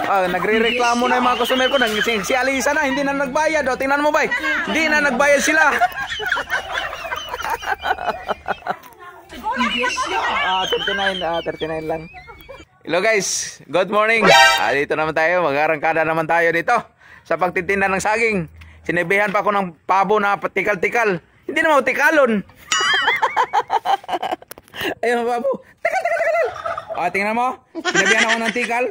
Nagre-reklamo na yung mga customer ko. Si Alisa na, hindi na nagbayad. O, tingnan mo ba? Hindi na nagbayad sila. 39 lang. Hello guys, good morning. Dito naman tayo, mag-arangkada naman tayo dito sa pagtitinda ng saging. Sinabihan pa ako ng pabo na patikal-tikal. Hindi naman tikalon. Ayun pabo. Tikal. Tingnan mo. Sinabihan ako ng tikal.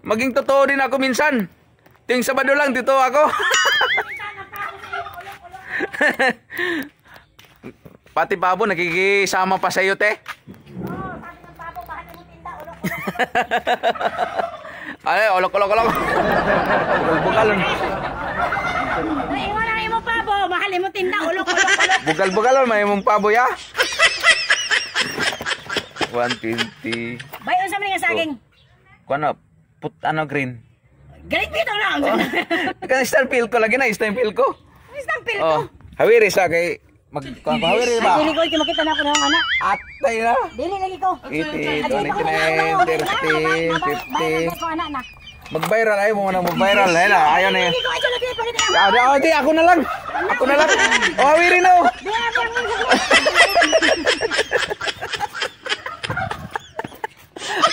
Maging totoo din ako minsan. Ting Sabado lang dito ako. Pati pabo nakikisama pa sa iyo, te. Ay, olok. Bugal-bugal. Iwan na mo pabo, mahal mo tinda, olok. Bugal-bugal may mong pabo ya. 150. Bayon sa mga saging. Kuno, green. Galit dito lang. Kan stampil ko lagi na, stampil ko. Stampil ko. Hawiri sa kay hawiri ba? Dili ko makita na ako ng anak. Atay na. Dili lagi ko. 80, 29, 30, 50. Mag-viral ay mo na mag-viral ay na. Ayaw na yan. Di ako na lang. Hawiri na.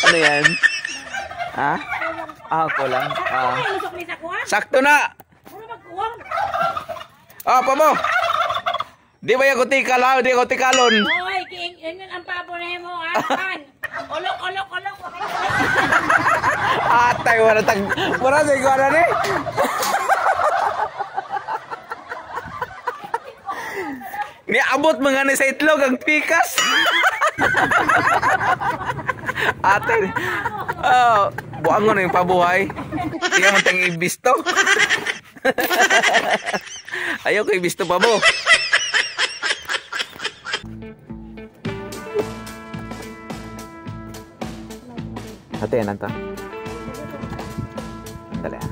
Ano yan? Ha? Ako lang. Sakto na. Pamo. Di ba yung tikal ha? Di ako tikalon. Hoy, ingin ang pabo na mo, asan? Olok. Atay, wala sa iguana ni. Niabot mga ni sa itlog ang pikas. Atay. Buang ko na yung pabuhay. Hindi naman tayong ibisto. Ayaw ko ibisto pa mo. Hati yan anta. Dali ah.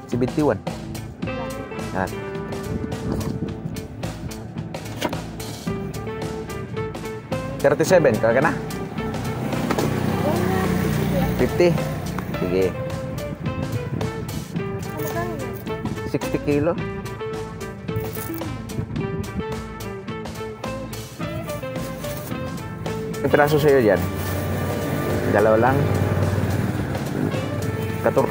Si 21. Yan. 37, kaya ka na? 50. Sige. 60 kilo. May piraso sa'yo dyan. Dalawa lang. Katur.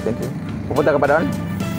Thank you. Pupunta ka pa doon?